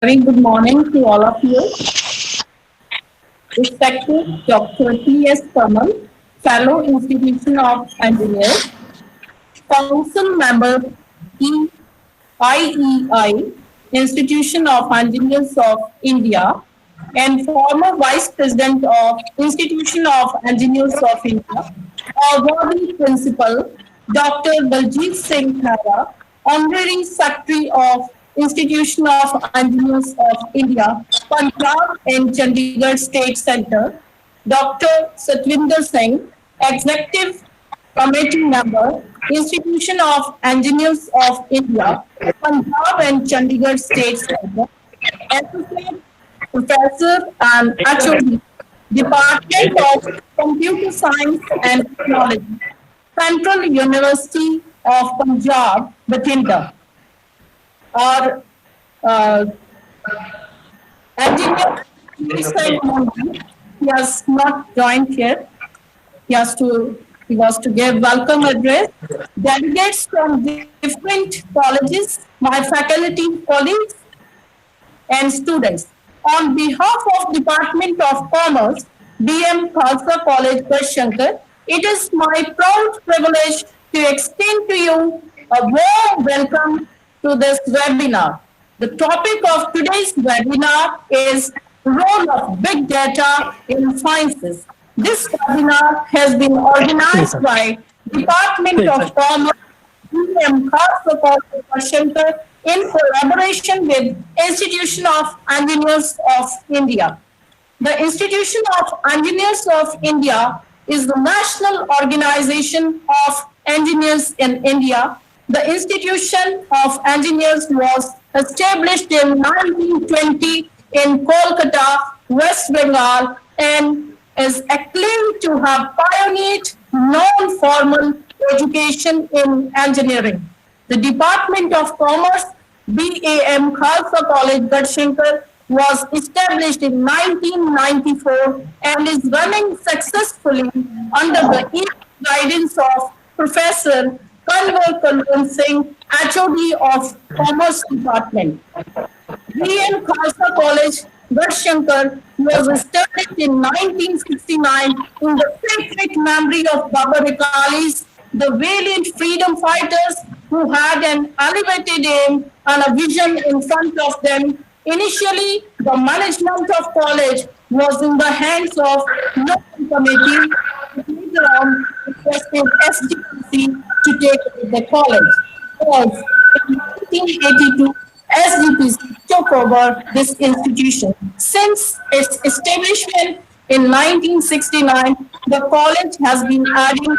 Very good morning to all of you. Respected Dr. T.S. Kamal, Fellow Institution of Engineers, Council Member IEI, Institution of Engineers of India, and former Vice President of Institution of Engineers of India, Awardee Principal Dr. Baljit Singh Khara, Honorary Secretary of Institution of Engineers of India, Punjab and Chandigarh State Center, Dr. Satwinder Singh, Executive Committee Member, Institution of Engineers of India, Punjab and Chandigarh State Center, Associate Professor and HOD, Department of Computer Science and Technology, Central University of Punjab, Bathinda. Our uh, engineer, he has not joined here. He was to give welcome address. Delegates from different colleges, my faculty colleagues and students. On behalf of Department of Commerce, BM Khalsa College, Shankar, it is my proud privilege to extend to you a warm welcome to this webinar. The topic of today's webinar is role of big data in sciences. This webinar has been organized by Department of Commerce, BM Khalsa College, Shankar, in collaboration with Institution of Engineers of India. The Institution of Engineers of India is the national organization of engineers in India. The Institution of Engineers was established in 1920 in Kolkata, West Bengal, and is acclaimed to have pioneered non-formal education in engineering. The Department of Commerce, BAM Khalsa College, Gadshankar, was established in 1994 and is running successfully under the guidance of Professor Kanwar Kulwant Singh, HOD of Commerce Department. BM Khalsa College, Gadshankar, was established in 1969 in the sacred memory of Baba Rikalis, the valiant freedom fighters who had an elevated aim and a vision in front of them. Initially, the management of college was in the hands of local committee. Later on, it requested SDPC to take the college. As in 1982, SDPC took over this institution. Since its establishment in 1969, the college has been adding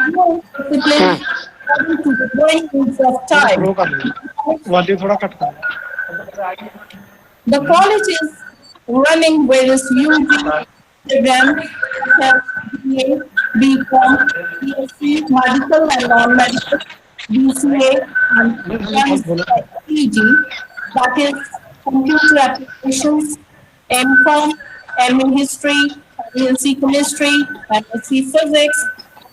new disciplines according to the growing needs of time. The college is running various UG programs such as BA, BCom, BSc, medical and non-medical, BCA, and PG, that is computer applications, MCom, MA history, MSc chemistry, MSc physics,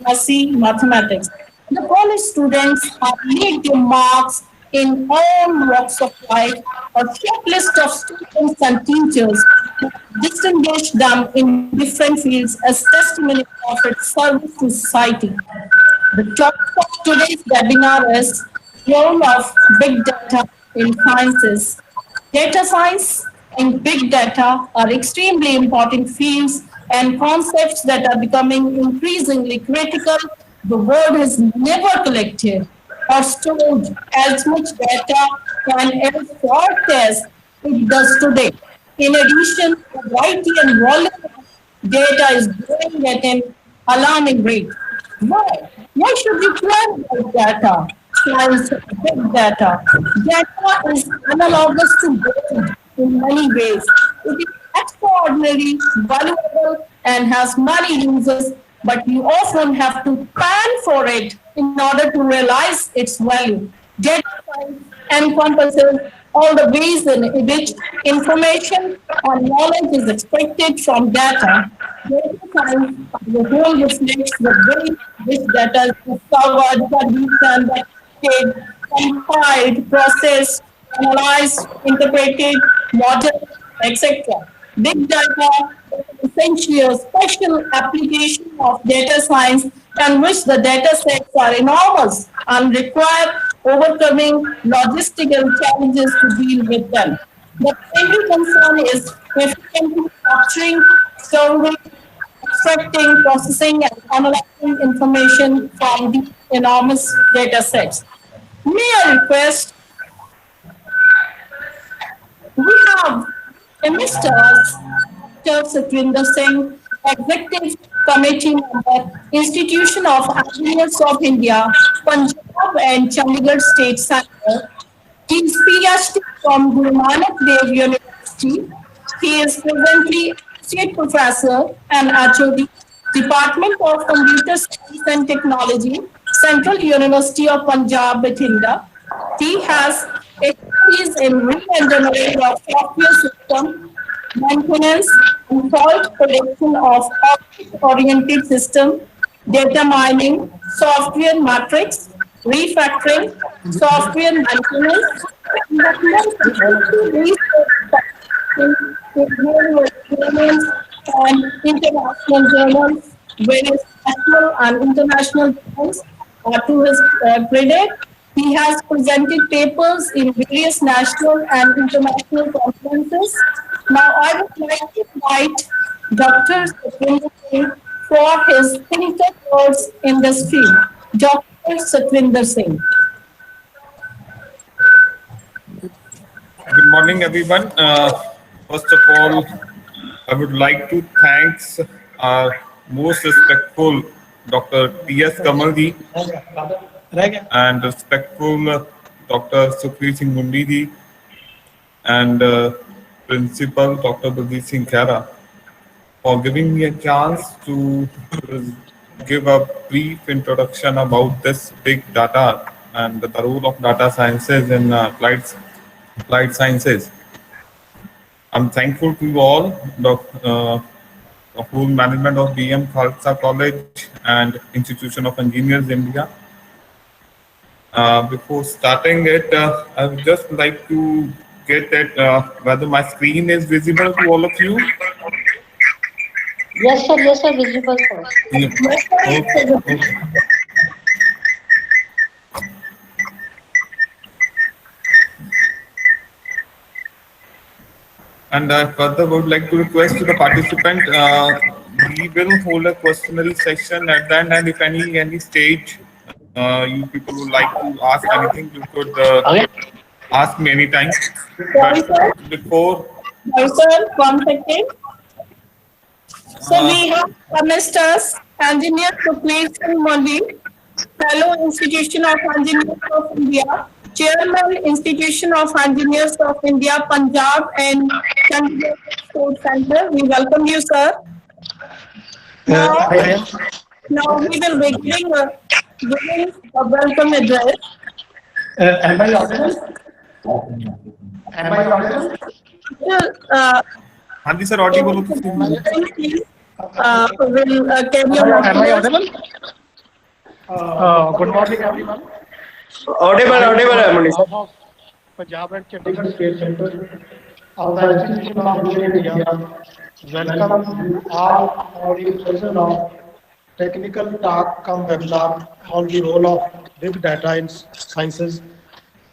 MSc mathematics. The college students have made their marks in all walks of life. A checklist of students and teachers who distinguish them in different fields as testimony of its service to society. The topic of today's webinar is role of big data in sciences. Data science and big data are extremely important fields and concepts that are becoming increasingly critical. The world has never collected or stored as much data and as fast as it does today. In addition, the variety and volume of data is growing at an alarming rate. Why? Why should we care about data? Science, big data. Data is analogous to gold in many ways. It is extraordinarily valuable and has many uses, but you often have to plan for it in order to realize its value. Data science encompasses all the ways in which information and knowledge is extracted from data. Data science as a whole reflects the way in which data is discovered, produced, and compiled, processed, analyzed, interpreted, modeled, etc. Big data is essentially a special application of data science in which the data sets are enormous and require overcoming logistical challenges to deal with them. The primary concern is efficiently capturing, storing, extracting, processing, and analyzing information from these enormous data sets. May I request, we have Mr. Dr. Satwinder Singh, Executive Committee Member, Institution of Engineers of India, Punjab and Chandigarh State Center. He is PhD from Guru Nanak Dev University. He is presently Associate Professor and HOD, Department of Computer Science and Technology, Central University of Punjab, Bathinda. He has expertise in re-engineering of software system, maintenance, and fault prediction of object-oriented system, data mining, software matrix, refactoring, software maintenance, research journals and international journals, various national and international journals. To his credit, he has presented papers in various national and international conferences. Now, I would like to invite Dr. Satwinder Singh for his clinical words in this field. Dr. Satwinder Singh. Good morning, everyone. First of all, I would like to thank our most respectful Dr. T.S. Kamalji and respectful Dr. Sukhveer Singh Mundi ji and Principal Dr. Baljeet Singh Khera for giving me a chance to give a brief introduction about this big data and the role of data sciences in applied sciences. I'm thankful to you all, the whole management of BM Khalsa College and Institution of Engineers India. Before starting it, I would just like to get that whether my screen is visible to all of you. Yes, sir, visible, sir. Yeah. Okay. And I further would like to request to the participant, we will hold a questionnaire session at the end, and if any stage you people would like to ask anything, you could ask me anytime. But before, Sir, 1 second. So we have Mr. Engineer Sukhveer Singh Mundi, Fellow Institution of Engineers of India, Chairman Institution of Engineers of India, Punjab and Chandigarh State Center. We welcome you, sir. Now we will be giving a welcome address. Am I audible? Am I audible? हाँ जी sir audible Will carry on. Am I audible? Good morning, everyone. Audible, Manish. Of Punjab and Chandigarh State Center of the Institution of Engineering India. Welcome all for the session of technical talk come webinar on the role of big data in sciences,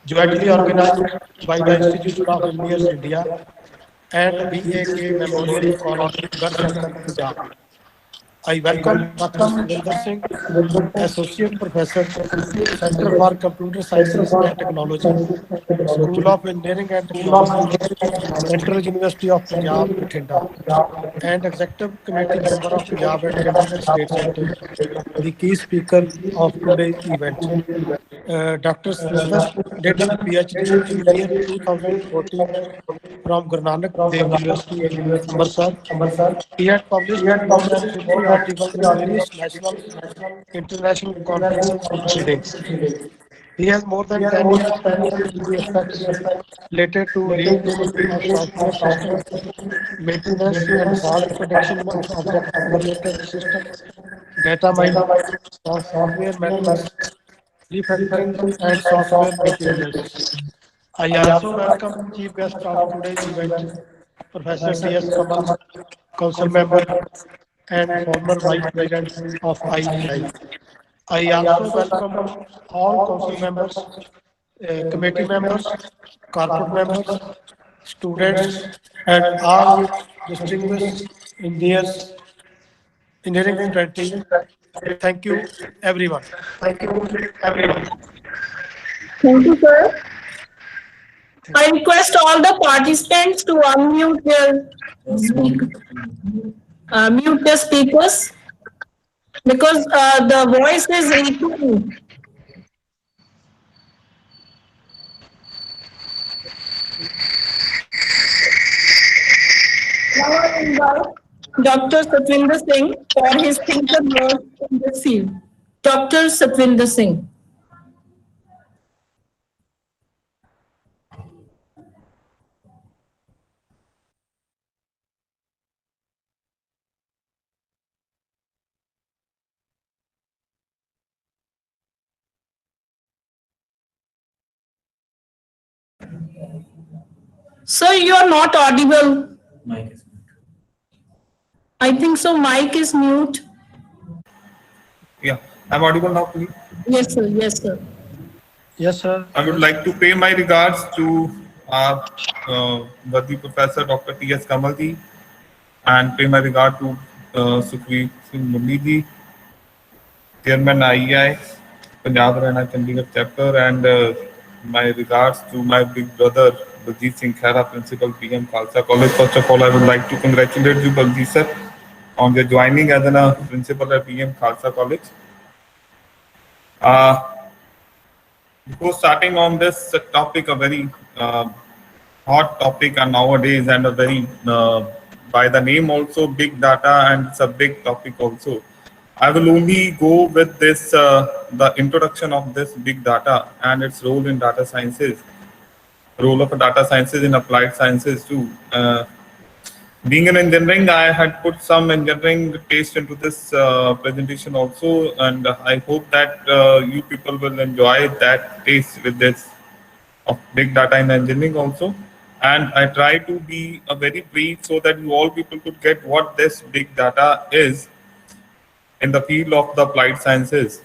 jointly organized by the Institution of Engineers India and BAK Memorial College, Punjab. I welcome Dr. Satwinder Singh, Associate Professor, Center for Computer Sciences and Technology, School of Engineering and Technology, Central University of Punjab, Bathinda, and Executive Committee Member of Punjab and Chandigarh State Center, the key speaker of today's event. Dr. Satwinder did his PhD in the year 2014 from Guru Nanak Dev University, Amritsar. He had published more than 50 articles in various national, international conferences and proceedings. He has more than 10 years experience in the aspects related to re-engineering of software systems, maintenance and fault prediction of object-oriented systems, data mining, software maintenance, refactoring, and software maintenance. I also welcome Chief Guest of today's event, Professor T.S. Kamal, Council Member and former Vice President of IEI. I also welcome all Council members, committee members, corporate members, students, and all distinguished engineers, engineering fraternity. Thank you, everyone. Thank you, sir. I request all the participants to unmute their mute their speakers because the voice is echoing. Now I invite Dr. Satwinder Singh for his thinker work in this field. Dr. Satwinder Singh. Sir, you are not audible. I think so. Mic is mute. Yeah, I'm audible now, please. Yes, sir. Yes, sir. Yes, sir. I would like to pay my regards to our worthy Professor Dr. T.S. Kamalji and pay my regard to Sukhveer Singh Mundi ji, Chairman IEI, Punjab Haryana Chandigarh chapter, and my regards to my big brother Baljeet Singh Khera, Principal PM Khalsa College. First of all, I would like to congratulate you, Baljeet sir, on your joining as a principal at PM Khalsa College. Before starting on this topic, a very hot topic and nowadays, and a very by the name also big data, and it's a big topic also. I will only go with this the introduction of this big data and its role in data sciences, role of data sciences in applied sciences too. Being in engineering, I had put some engineering taste into this presentation also, and I hope that you people will enjoy that taste with this of big data in engineering also. And I try to be a very brief so that you all people could get what this big data is in the field of the applied sciences.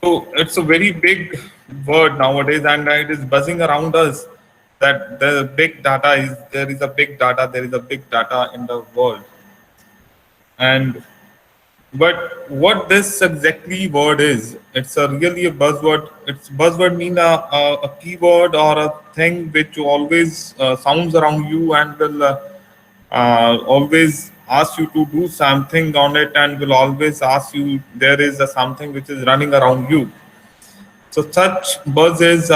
So it's a very big word nowadays, and it is buzzing around us that the big data is there is a big data in the world. And but what this exactly word is, it's a really a buzzword. It's buzzword mean a keyword or a thing which always sounds around you and will always ask you to do something on it, and will always ask you, there is a something which is running around you. So such buzz is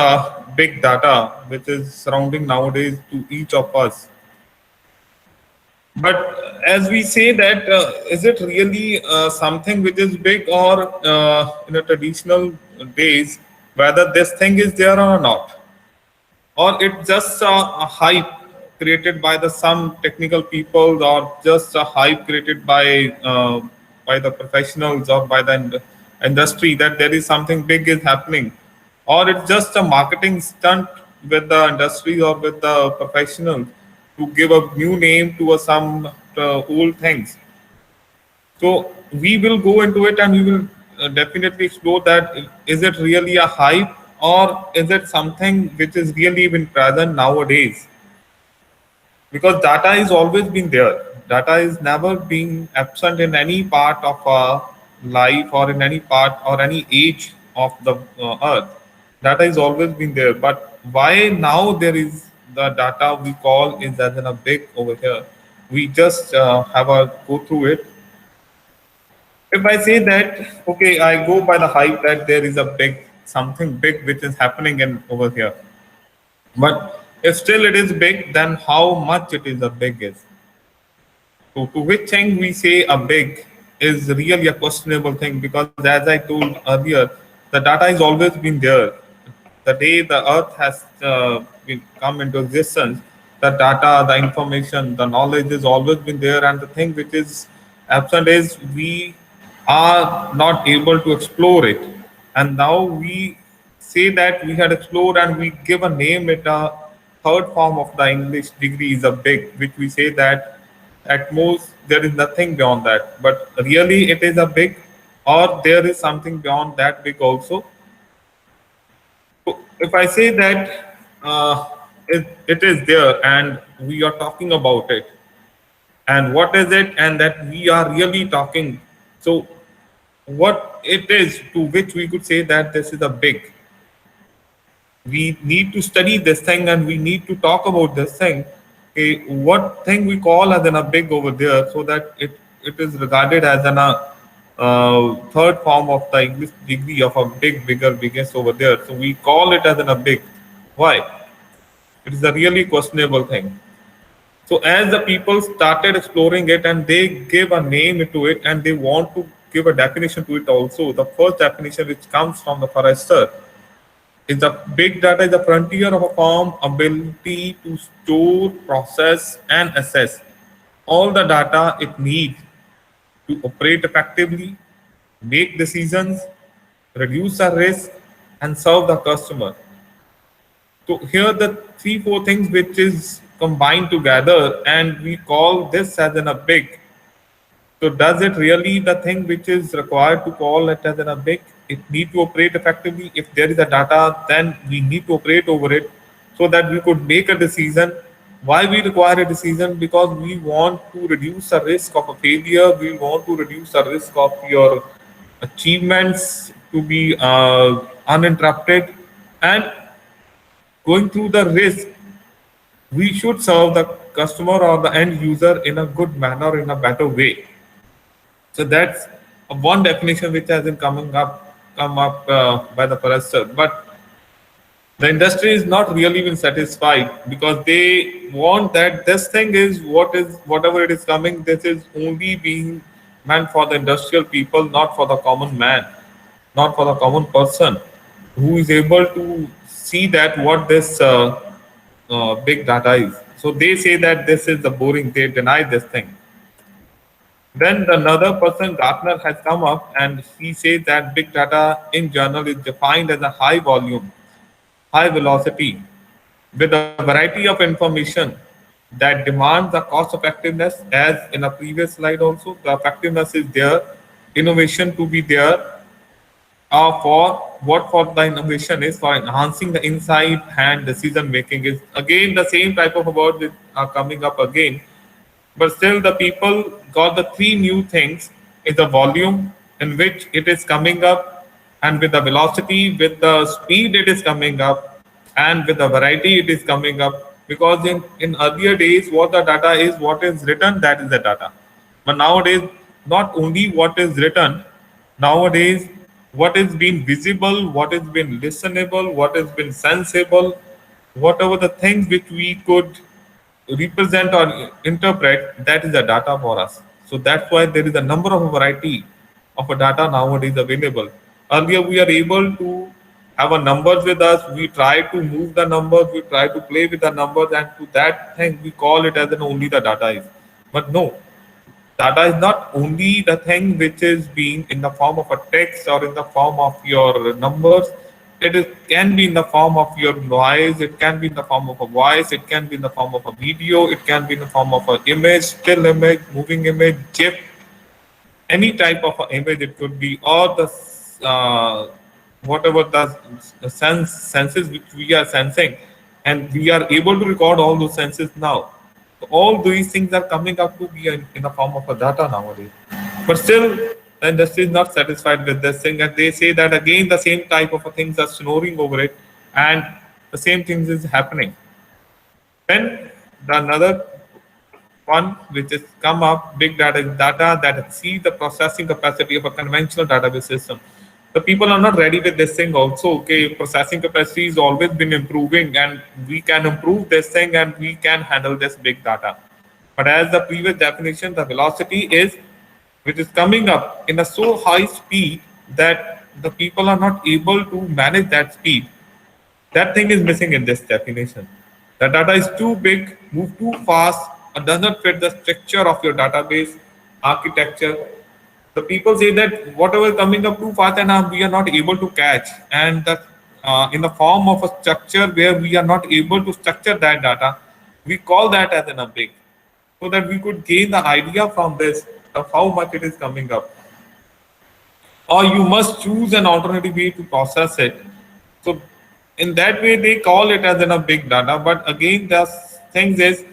big data, which is surrounding nowadays to each of us. But as we say that, is it really something which is big, or in a traditional days, whether this thing is there or not, or it's just a hype created by the some technical people, or just a hype created by the professionals or by the industry that there is something big is happening, or it's just a marketing stunt with the industry or with the professionals to give a new name to some old things. So we will go into it, and we will definitely explore that, is it really a hype, or is it something which is really been present nowadays? Because data is always been there. Data is never been absent in any part of our life, or in any part or any age of the earth. Data is always been there, but why now there is the data we call is as in a big over here? We just have a go through it. If I say that, okay, I go by the hype that there is a big something big which is happening in over here, but if still it is big, then how much it is a big is. So to which thing we say a big is really a questionable thing, because as I told earlier, the data has always been there. The day the earth has come into existence, the data, the information, the knowledge has always been there, and the thing which is absent is we are not able to explore it. And now we say that we had explored and we give a name it a third form of the English degree is a big, which we say that at most there is nothing beyond that. But really it is a big, or there is something beyond that big also. So if I say that it is there and we are talking about it, and what is it, and that we are really talking. So what it is to which we could say that this is a big. We need to study this thing and we need to talk about this thing. Okay, what thing we call as a big over there, so that it is regarded as an third form of the English degree of a big, bigger, biggest over there. So we call it as a big. Why? It is a really questionable thing. So as the people started exploring it and they gave a name to it and they want to give a definition to it also, the first definition which comes from the Forrester is the big data is the frontier of a firm ability to store, process, and assess all the data it needs to operate effectively, make decisions, reduce the risk, and serve the customer. So here the three, four things which is combined together, and we call this as a big. So does it really the thing which is required to call it as a big? It need to operate effectively. If there is a data, then we need to operate over it so that we could make a decision. Why we require a decision? Because we want to reduce the risk of a failure. We want to reduce the risk of your achievements to be uninterrupted, and going through the risk, we should serve the customer or the end user in a good manner, in a better way. So that's one definition which has been come up by the Forrester. But the industry is not really been satisfied, because they want that this thing is whatever it is coming, this is only being meant for the industrial people, not for the common man, not for the common person who is able to see that what this big data is. So they say that this is the boring, they deny this thing. Then another person, Gartner, has come up and he says that big data in general is defined as a high volume, high velocity, with a variety of information that demands the cost effectiveness. As in a previous slide also, the effectiveness is there, innovation to be there, for what for the innovation is for enhancing the insight and decision making is again the same type of word that are coming up again. But still the people got the three new things is the volume in which it is coming up, and with the velocity, with the speed it is coming up, and with the variety it is coming up. Because in earlier days, what the data is, what is written, that is the data. But nowadays, not only what is written, nowadays what is being visible, what is being listenable, what has been sensible, whatever the things which we could represent or interpret, that is the data for us. So that's why there is a number of variety of a data nowadays available. Earlier we are able to have a numbers with us, we try to move the numbers, we try to play with the numbers, and to that thing we call it as an only the data is. But no, data is not only the thing which is being in the form of a text or in the form of your numbers. Can be in the form of your noise, it can be in the form of a voice, it can be in the form of a video, it can be in the form of an image, still image, moving image, GIF, any type of an image it could be, or the whatever the senses which we are sensing, and we are able to record all those senses now. So all these things are coming up to be in the form of a data nowadays. But still, the industry is not satisfied with this thing, and they say that again the same type of things are snoring over it, and the same things is happening. Then the another one which has come up, big data is data that exceeds the processing capacity of a conventional database system. The people are not ready with this thing also. Okay, processing capacity has always been improving, and we can improve this thing and we can handle this big data. But as the previous definition, the velocity is which is coming up in a so high speed that the people are not able to manage that speed. That thing is missing in this definition. The data is too big, move too fast, or does not fit the structure of your database architecture. The people say that whatever is coming up too fast and we are not able to catch, and the in the form of a structure where we are not able to structure that data, we call that as an update, so that we could gain the idea from this of how much it is coming up. Or you must choose an alternative way to process it. So in that way, they call it as in a big data. But again, the things is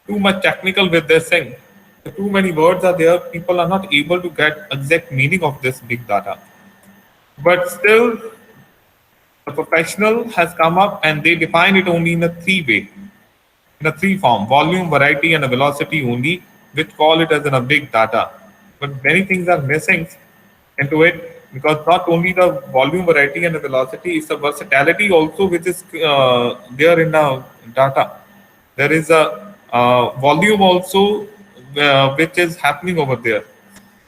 too much technical with this thing. Too many words are there. People are not able to get exact meaning of this big data. But still, the professional has come up and they define it only in a three-way, in a three form: volume, variety, and a velocity only, which call it as in a big data. But many things are missing into it, because not only the volume, variety, and the velocity, it's the versatility also which is there in the data. There is a volume also which is happening over there.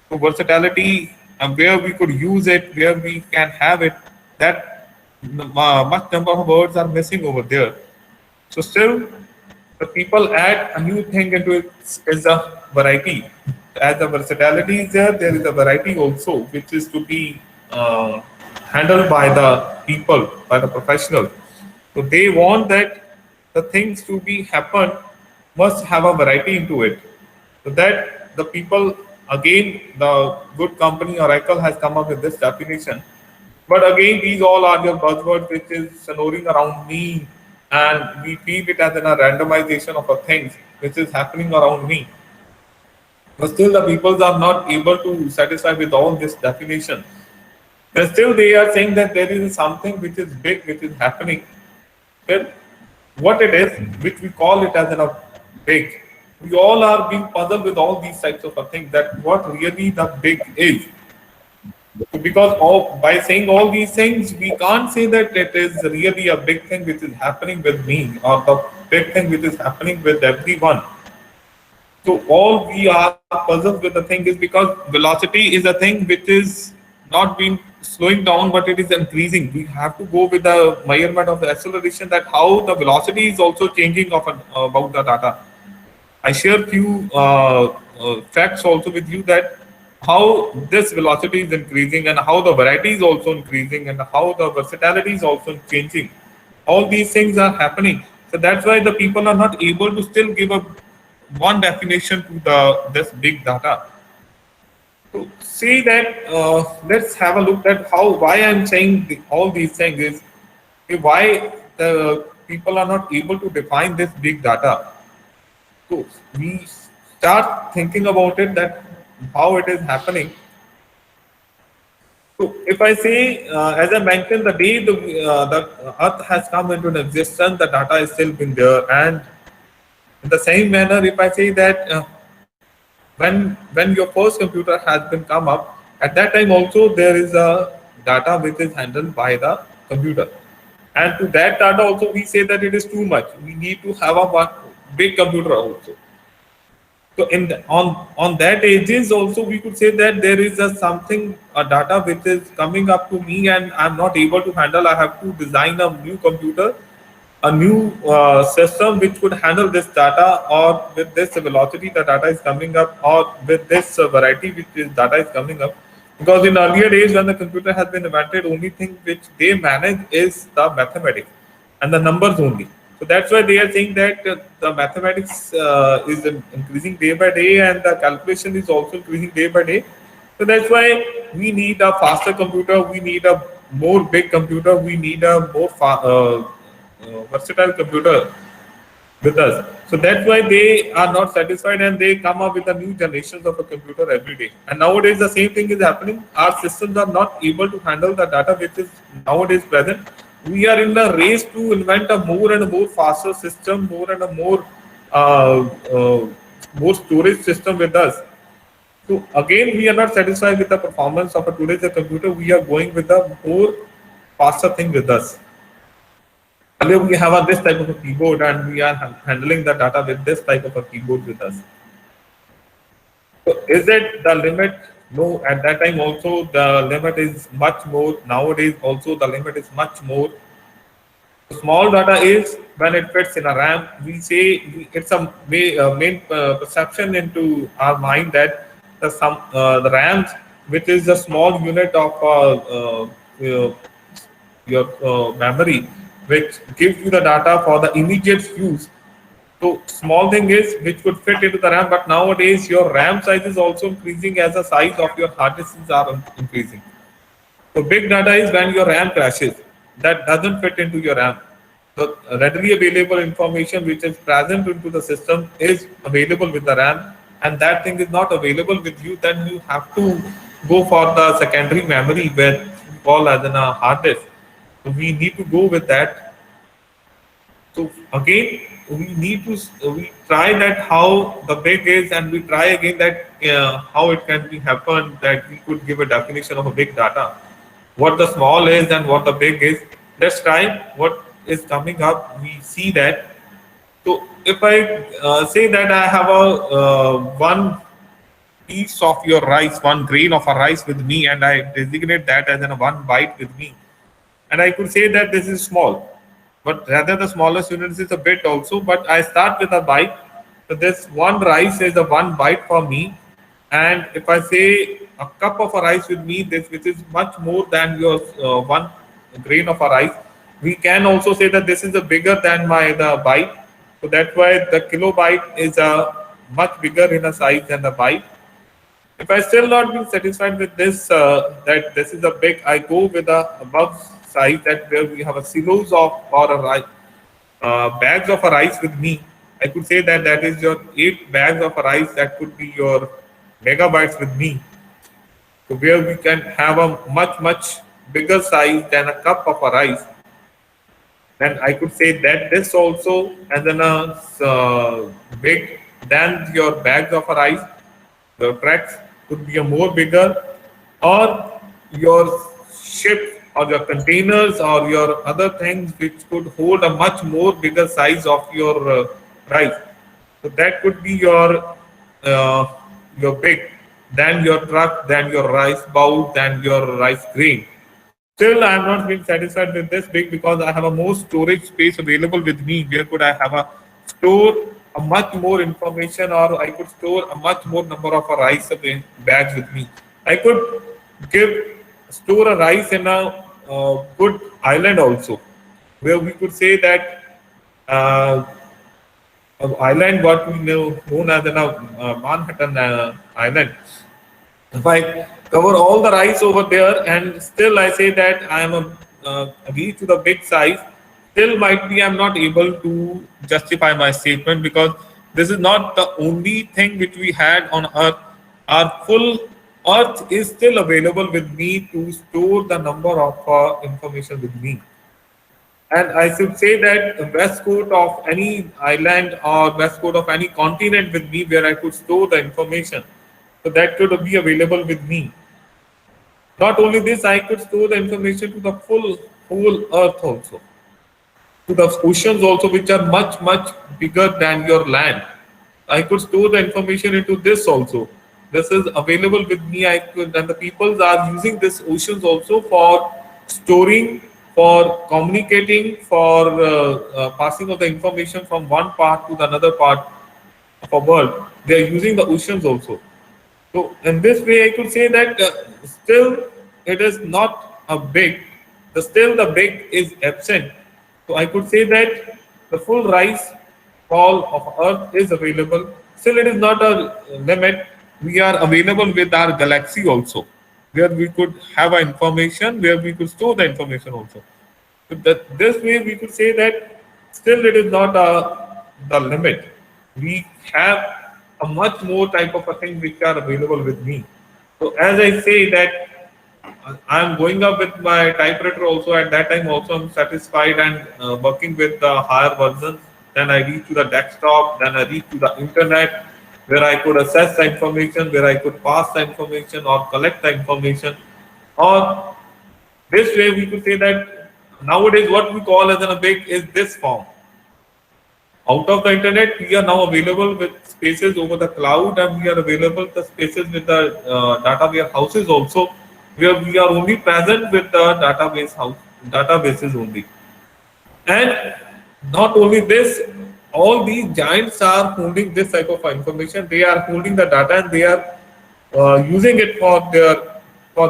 So versatility, and where we could use it, where we can have it, that much number of words are missing over there. So still, the people add a new thing into it, is a variety. As the versatility is there, there is a variety also, which is to be handled by the people, by the professional. So they want that the things to be happen must have a variety into it, so that the people, again, the good company Oracle has come up with this definition. But again, these all are your buzzwords which is soaring around me, and we feel it as in a randomization of a things which is happening around me. But still, the people are not able to satisfy with all this definition. But still, they are saying that there is something which is big, which is happening. Well, what it is, which we call it as a big. We all are being puzzled with all these types of things, that what really the big is. Because by saying all these things, we can't say that it is really a big thing which is happening with me, or the big thing which is happening with everyone. So all we are puzzled with the thing is because velocity is a thing which is not being slowing down, but it is increasing. We have to go with the measurement of the acceleration, that how the velocity is also changing about the data. I share few facts also with you, that how this velocity is increasing, and how the variety is also increasing, and how the versatility is also changing. All these things are happening. So that's why the people are not able to still give a one definition to this big data. To see that, let's have a look at why I'm saying all these things is why the people are not able to define this big data. So we start thinking about it, that how it is happening. So if I say, as I mentioned, the day the Earth has come into existence, the data is still been there. And in the same manner, if I say that when your first computer has been come up, at that time also there is a data which is handled by the computer. And to that data also we say that it is too much. We need to have a big computer also. So on that ages also we could say that there is a data which is coming up to me and I'm not able to handle. I have to design a new computer, a new system which could handle this data, or with this velocity the data is coming up, or with this variety which this data is coming up. Because in earlier days when the computer has been invented, only thing which they manage is the mathematics and the numbers only. So that's why they are saying that the mathematics is increasing day by day, and the calculation is also increasing day by day. So that's why we need a faster computer, we need a more big computer, we need a more versatile computer with us. So that's why they are not satisfied, and they come up with the new generations of a computer every day. And nowadays the same thing is happening. Our systems are not able to handle the data which is nowadays present. We are in the race to invent a more and more faster system, more and a more storage system with us. So again, we are not satisfied with the performance of a today's computer. We are going with a more faster thing with us. Earlier we have this type of a keyboard, and we are handling the data with this type of a keyboard with us. So is it the limit? No, at that time also the limit is much more. Nowadays also the limit is much more. Small data is when it fits in a RAM. We say it's a main perception into our mind that the RAMs, which is a small unit of your memory, which gives you the data for the immediate use. So small thing is which could fit into the RAM, but nowadays your RAM size is also increasing as the size of your hard disks are increasing. So big data is when your RAM crashes. That doesn't fit into your RAM. The readily available information which is present into the system is available with the RAM, and that thing is not available with you. Then you have to go for the secondary memory, where we call as a hard disk. So we need to go with that. So again, we need to we try that how the big is, and we try again that how it can be happen that we could give a definition of a big data, what the small is and what the big is. Let's try what is coming up. We see that. So if I say that I have a one piece of your rice, one grain of a rice with me, and I designate that as in one byte with me, and I could say that this is small, but rather the smallest unit is a bit also, but I start with a byte. So this one rice is a one byte for me, and if I say a cup of a rice with me, this which is much more than your one grain of a rice, we can also say that this is a bigger than the byte. So that's why the kilobyte is a much bigger in a size than the byte. If I still not been satisfied with this, that this is a big, I go with the above size, that where we have a silos of or a rice, bags of a rice with me. I could say that that is your 8 bags of a rice. That could be your megabytes with me. So where we can have a much bigger size than a cup of a rice. Then I could say that this also as a big than your bags of a rice. The tracks could be a more bigger, or your ships or your containers or your other things which could hold a much more bigger size of your rice. So that could be your big, than your truck, than your rice bowl, than your rice grain. Still, I am not being satisfied with this big, because I have a more storage space available with me. Where could I have a store a much more information, or I could store a much more number of a rice bags with me. I could store a rice in a good island also, where we could say that island what we know known as Manhattan Island. If I cover all the rice over there, and still I say that I am reach to the big size, still might be I'm not able to justify my statement, because this is not the only thing which we had on Earth. Our full Earth is still available with me to store the number of information with me. And I should say that the west coast of any island or west coast of any continent with me, where I could store the information. So that could be available with me. Not only this, I could store the information to the whole Earth also, to the oceans also, which are much bigger than your land. I could store the information into this also. This is available with me. I could, and the people are using this oceans also for storing, for communicating, for passing of the information from one part to the another part of a world. They are using the oceans also. So in this way, I could say that still it is not a big. Still the big is absent. So I could say that the full rice ball of Earth is available. Still, it is not a limit. We are available with our galaxy also, where we could have a information, where we could store the information also. So that this way, we could say that still it is not the limit. We have a much more type of a thing which are available with me. So as I say that I am going up with my typewriter also. At that time also I'm satisfied and working with the higher versions. Then I reach to the desktop, then I reach to the internet, where I could access the information, where I could pass the information or collect the information. Or this way we could say that nowadays what we call as a big is this form. Out of the internet, we are now available with spaces over the cloud, and we are available the spaces with the data warehouses also, where we are only present with the databases only. And not only this, all these giants are holding this type of information. They are holding the data, and they are using it for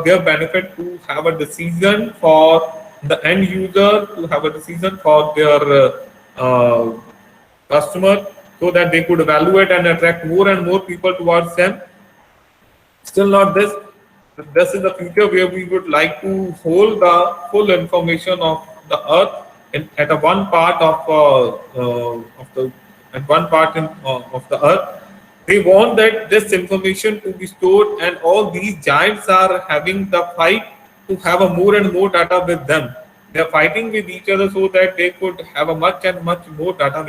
their benefit to have a decision for the end user to have a decision for their customer, so that they could evaluate and attract more and more people towards them. Still not this. This is the future where we would like to hold the full information of the Earth at a one part of the at one part of the Earth. They want that this information to be stored, and all these giants are having the fight to have a more and more data with them. They are fighting with each other so that they could have a much and much more data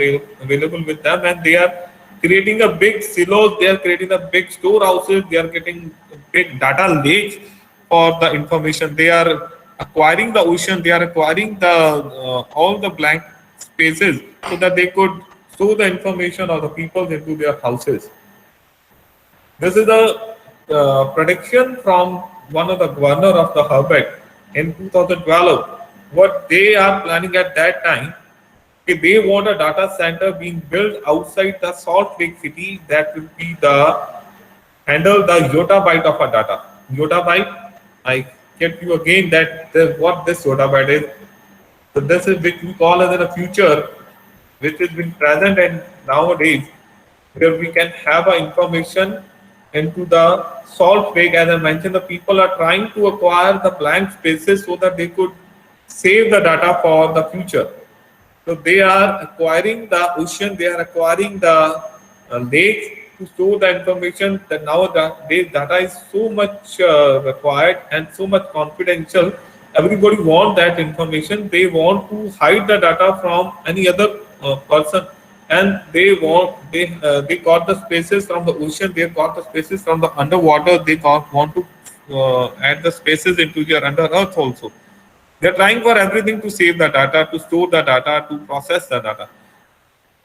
available with them, and they are creating a big silos, they are creating a big storehouses, they are getting big data lakes for the information. They are acquiring the ocean, they are acquiring the all the blank spaces so that they could store the information of the people into their houses. This is a prediction from one of the governor of the Herbert in 2012. What they are planning at that time, they want a data center being built outside the Salt Lake City that will be the handle the yottabyte of a data. Yottabyte, I kept you again that what this yottabyte is. So this is which we call as in a future, which has been present and nowadays, where we can have a information into the Salt Lake. As I mentioned, the people are trying to acquire the blank spaces so that they could save the data for the future. So they are acquiring the ocean, they are acquiring the lakes to store the information. That nowadays data is so much required and so much confidential. Everybody want that information. They want to hide the data from any other person, and they got the spaces from the ocean. They got the spaces from the underwater. They want to add the spaces into your under earth also. They're trying for everything to save the data, to store the data, to process the data.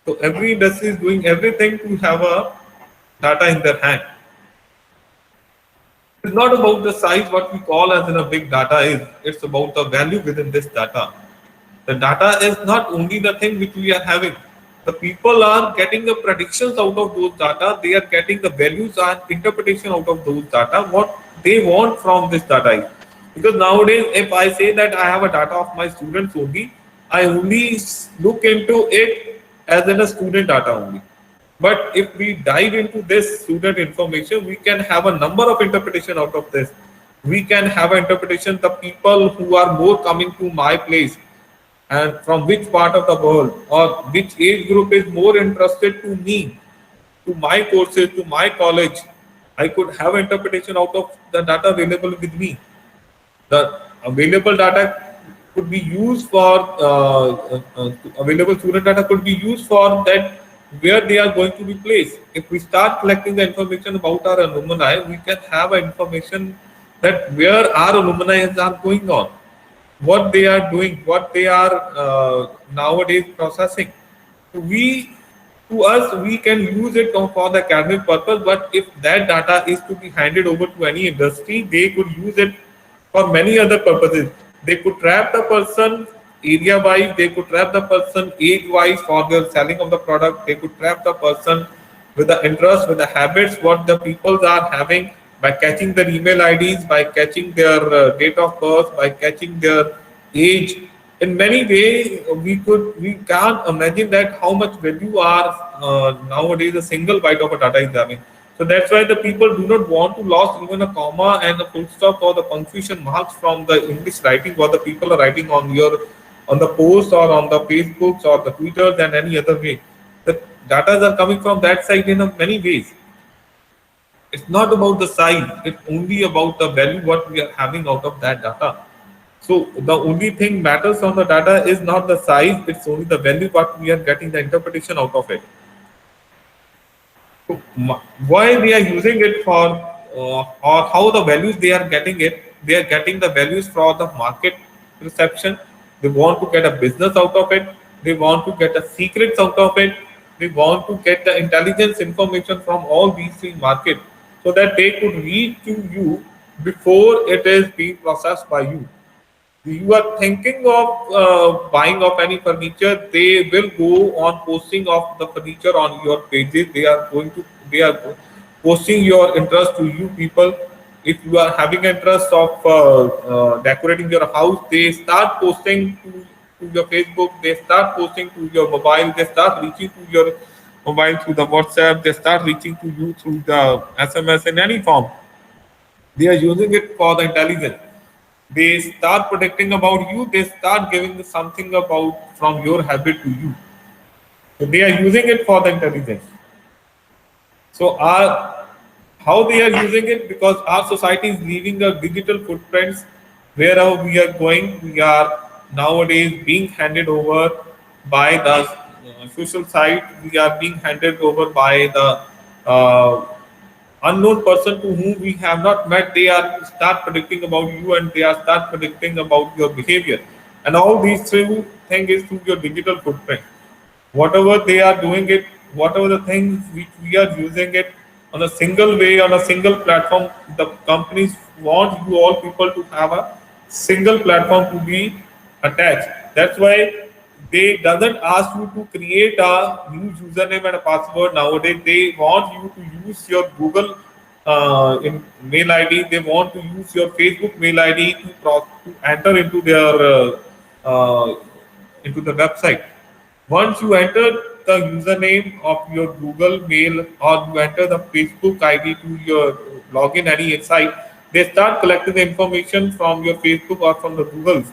So every industry is doing everything to have a data in their hand. It's not about the size, what we call as in a big data is. It's about the value within this data. The data is not only the thing which we are having. The people are getting the predictions out of those data. They are getting the values and interpretation out of those data. What they want from this data is. Because nowadays, if I say that I have a data of my students only, I only look into it as in a student data only. But if we dive into this student information, we can have a number of interpretation out of this. We can have an interpretation the people who are more coming to my place and from which part of the world or which age group is more interested to me, to my courses, to my college. I could have interpretation out of the data available with me. The available data could be used for available student data could be used for that where they are going to be placed. If we start collecting the information about our alumni, we can have information that where our alumni are going on, what they are doing, what they are nowadays processing. To us, we can use it for the academic purpose, but if that data is to be handed over to any industry, they could use it for many other purposes. They could trap the person area-wise, they could trap the person age-wise for the selling of the product, they could trap the person with the interest, with the habits, what the people are having by catching their email IDs, by catching their date of birth, by catching their age. In many ways, we can't imagine that how much value are nowadays a single byte of a data is having. So that's why the people do not want to lose even a comma and a full stop or the punctuation marks from the English writing what the people are writing on the posts or on the Facebooks or the Twitters and any other way. The data are coming from that side in many ways. It's not about the size, it's only about the value what we are having out of that data. So the only thing matters on the data is not the size, it's only the value what we are getting the interpretation out of it. So why they are using it for or how the values they are getting it, they are getting the values for the market perception. They want to get a business out of it, they want to get the secrets out of it, they want to get the intelligence information from all these three markets so that they could reach to you before it is being processed by you. You are thinking of buying of any furniture, they will go on posting of the furniture on your pages. They are posting your interest to you people. if you are having interest of decorating your house, they start posting to your Facebook, they start posting to your mobile, they start reaching to your mobile through the WhatsApp, they start reaching to you through the SMS in any form. They are using it for the intelligence. They start predicting about you, they start giving something about from your habit to you. So they are using it for the intelligence. So how they are using it, because our society is leaving a digital footprints. Wherever we are going, we are nowadays being handed over by the social site. We are being handed over by the unknown person to whom we have not met. They are start predicting about you, and they are start predicting about your behavior. And all these through thing is through your digital footprint. Whatever they are doing it, whatever the things which we are using it on a single way, on a single platform, the companies want you all people to have a single platform to be attached. That's why they doesn't ask you to create a new username and a password nowadays. They want you to use your Google in mail ID. They want to use your Facebook mail ID to enter into their into the website. Once you enter the username of your Google Mail, or you enter the Facebook ID to your login any site, they start collecting the information from your Facebook or from the Google's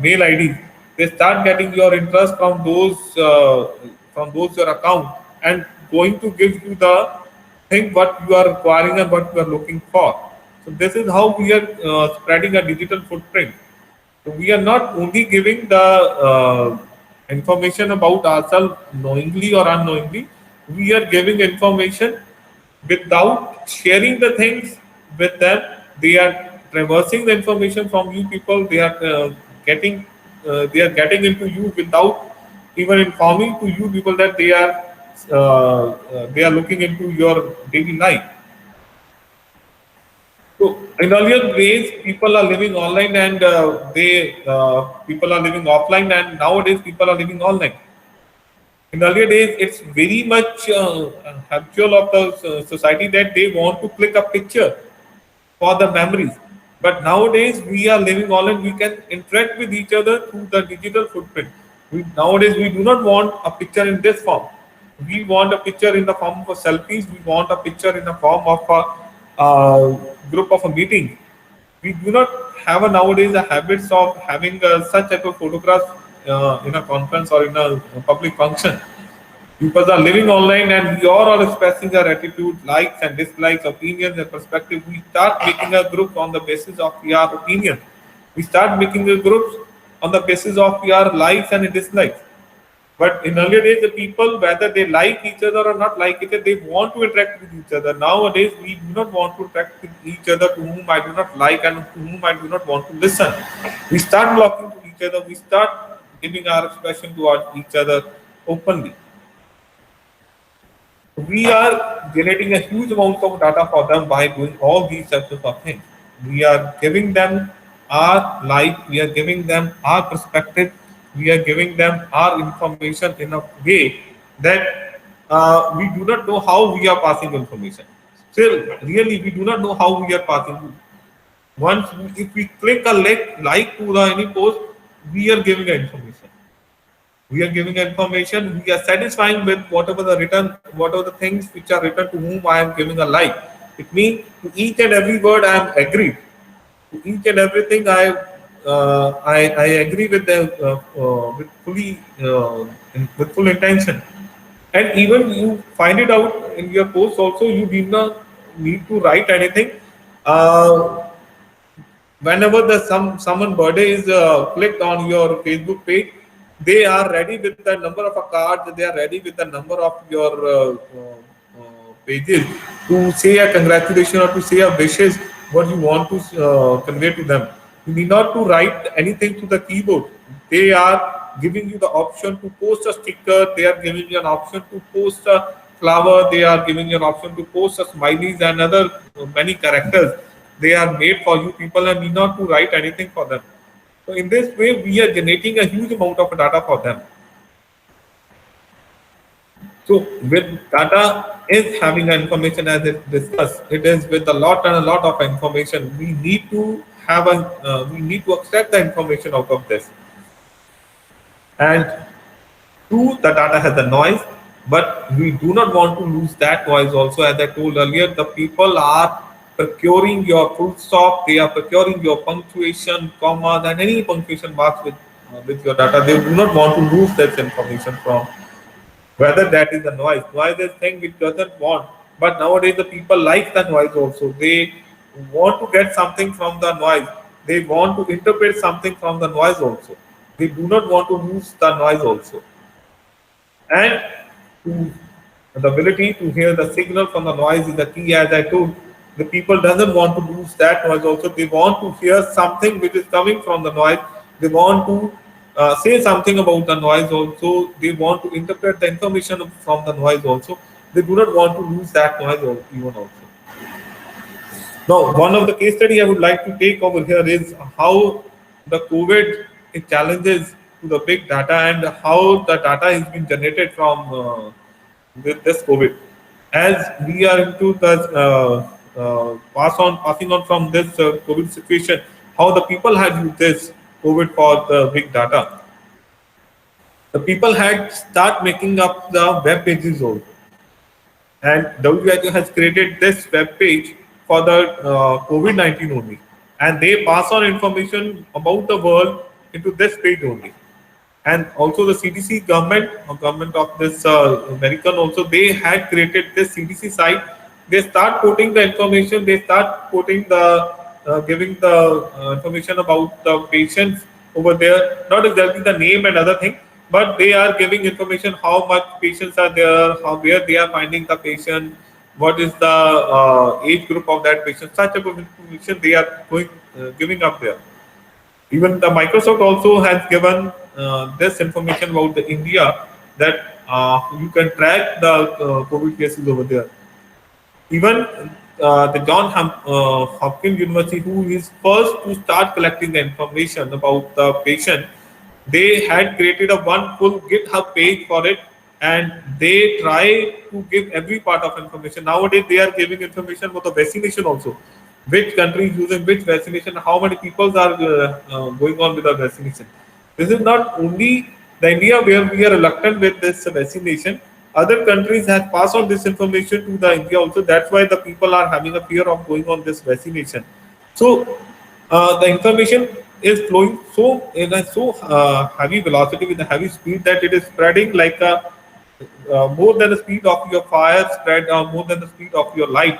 mail ID. They start getting your interest from those your account, and going to give you the thing what you are requiring and what you are looking for. So this is how we are spreading a digital footprint. So we are not only giving the information about ourselves knowingly or unknowingly, we are giving information without sharing the things with them. They are traversing the information from you people. Getting they are getting into you without even informing to you people that they are looking into your daily life. So in earlier days, people are living online, and people are living offline, and nowadays people are living online. In earlier days, it's very much habitual of the society that they want to click a picture for the memories. But nowadays, we are living online. We can interact with each other through the digital footprint. Nowadays, we do not want a picture in this form. We want a picture in the form of a selfies. We want a picture in the form of a group of a meeting. We do not have nowadays a habits of having such type of photographs in a conference or in a public function. People are living online, and we all are expressing our attitude, likes and dislikes, opinions and perspective. We start making a group on the basis of your opinion. We start making a groups on the basis of your likes and dislikes. But in earlier days, the people, whether they like each other or not like each other, they want to interact with each other. Nowadays, we do not want to interact with each other to whom I do not like and to whom I do not want to listen. We start blocking to each other. We start giving our expression towards each other openly. We are generating a huge amount of data for them by doing all these types of things. We are giving them our life, we are giving them our perspective, we are giving them our information in a way that we do not know how we are passing information. Still, really, we do not know how we are passing. Once, if we click a like to the any post, we are giving information. We are giving information. We are satisfying with whatever the things which are written to whom I am giving a like. It means to each and every word I am agreed. To each and everything I agree with them with full intention. And even you find it out in your post also. You do not need to write anything. Whenever someone birthday is clicked on your Facebook page, they are ready with the number of a card. They are ready with the number of your pages to say a congratulations or to say a wishes what you want to convey to them. You need not to write anything to the keyboard. They are giving you the option to post a sticker. They are giving you an option to post a flower. They are giving you an option to post a smileys and other many characters. They are made for you people, and need not to write anything for them. So in this way, we are generating a huge amount of data for them. So with data is having an information as it discussed, it is with a lot and a lot of information. We need to have we need to extract the information out of this. And true, the data has a noise, but we do not want to lose that noise also. As I told earlier, the people are procuring your full stop, they are procuring your punctuation, commas, and any punctuation marks with your data. They do not want to lose that information from whether that is the noise. Noise is thing which doesn't want, but nowadays the people like the noise also. They want to get something from the noise. They want to interpret something from the noise also. They do not want to lose the noise also. And to, the ability to hear the signal from the noise is the key. As I told, the people doesn't want to lose that noise also. They want to hear something which is coming from the noise. They want to say something about the noise also. They want to interpret the information from the noise also. They do not want to lose that noise even also. Now, one of the case study I would like to take over here is how the COVID challenges to the big data and how the data is being generated from with this COVID. As we are into the passing on from this COVID situation, how the people had used this COVID for the big data. The people had start making up the web pages also, and WHO has created this web page for the COVID-19 only, and they pass on information about the world into this page only. And also the CDC government, government of this American also, they had created this CDC site. They start putting the information, they start putting the giving the information about the patients over there, not exactly the name and other thing, but they are giving information how much patients are there, how where they are finding the patient, what is the age group of that patient. Such type of information they are going giving up there. Even the Microsoft also has given this information about the India, that you can track the COVID cases over there. Even the Hopkins University, who is first to start collecting the information about the patient, they had created a one full GitHub page for it, and they try to give every part of information. Nowadays, they are giving information about the vaccination also. Which country is using which vaccination, how many people are going on with the vaccination. This is not only the India where we are reluctant with this vaccination. Other countries have passed on this information to the India also. That's why the people are having a fear of going on this vaccination. So the information is flowing so in a so heavy velocity with a heavy speed that it is spreading like a more than the speed of your fire spread, or more than the speed of your light.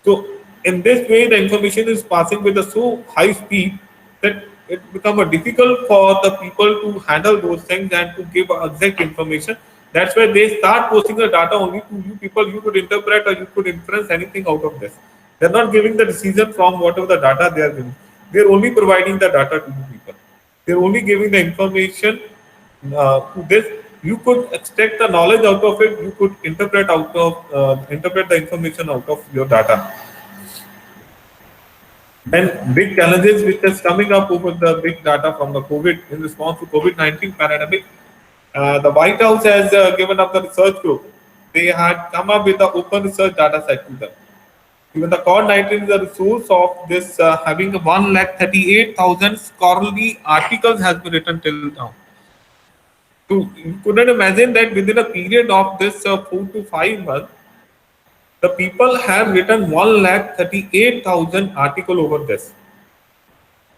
So in this way, the information is passing with a so high speed that it becomes difficult for the people to handle those things and to give exact information. That's why they start posting the data only to you people. You could interpret or you could inference anything out of this. They're not giving the decision from whatever the data they are giving. They're only providing the data to you people. They're only giving the information to this. You could extract the knowledge out of it. You could interpret interpret the information out of your data. And big challenges which is coming up over the big data from the COVID in response to COVID-19 pandemic. The White House has given up the research group. They had come up with the open research data set to them. Even the COVID-19 is a resource of this having 138,000 scholarly articles has been written till now. So you couldn't imagine that within a period of this 4 to 5 months, the people have written 138,000 article over this,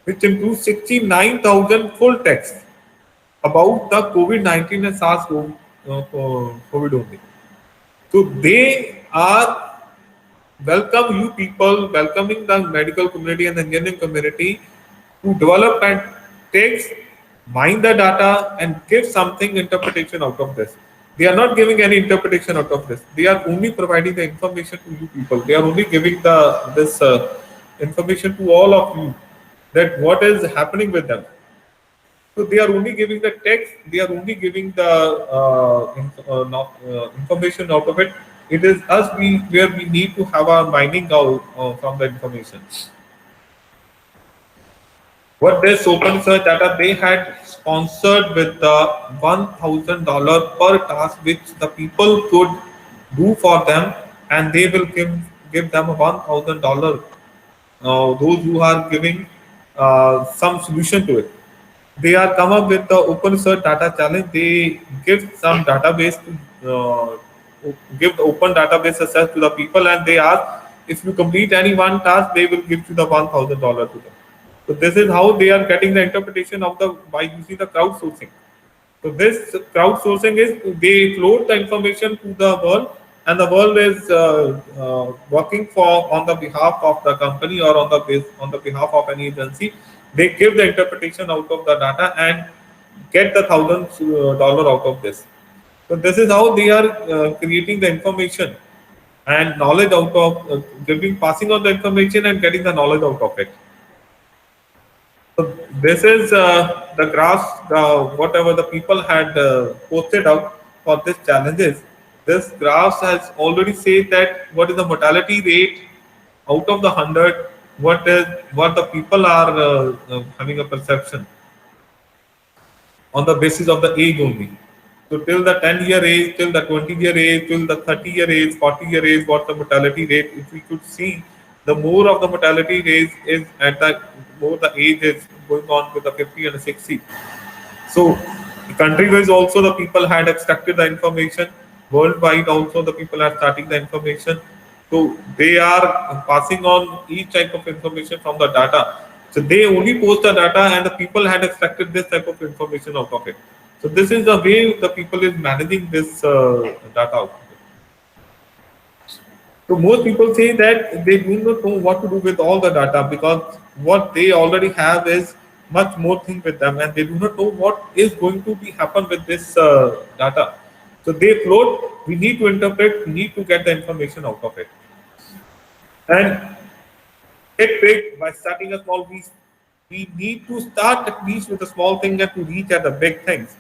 which includes 69,000 full text about the COVID-19 and SARS-CoV only. So they are welcome you people, welcoming the medical community and the engineering community to develop and take, mine the data and give something interpretation out of this. They are not giving any interpretation out of this. They are only providing the information to you people. They are only giving this information to all of you, that what is happening with them. So they are only giving the text. They are only giving the information out of it. It is us where we need to have our mining out from the information. What this open search data, they had sponsored with the $1,000 per task which the people could do for them, and they will give them a $1,000. Those who are giving some solution to it. They are come up with the open search data challenge. They give some database to give the open database access to the people, and they ask if you complete any one task, they will give you the $1,000 to them. So this is how they are getting the interpretation of the by using the crowdsourcing. So this crowdsourcing is they float the information to the world, and the world is working for on the behalf of the company or on the behalf of any agency. They give the interpretation out of the data and get the $1,000 out of this. So this is how they are creating the information and knowledge out of giving passing on the information and getting the knowledge out of it. So this is the graphs, whatever the people had posted out for this challenges. This graphs has already said that what is the mortality rate out of the 100, what the people are having a perception on the basis of the age only. So till the 10-year age, till the 20-year age, till the 30-year age, 40-year age, what the mortality rate, if we could see, the more of the mortality rate is at the more the age is going on with the 50 and 60. So country-wise also the people had extracted the information. Worldwide also the people are starting the information. So they are passing on each type of information from the data. So they only post the data and the people had extracted this type of information out of it. So this is the way the people is managing this data out. So most people say that they do not know what to do with all the data because what they already have is much more thing with them, and they do not know what is going to be happen with this data. So they float. We need to interpret. We need to get the information out of it, and get big by starting a small. We need to start at least with a small thing and to reach at the big things.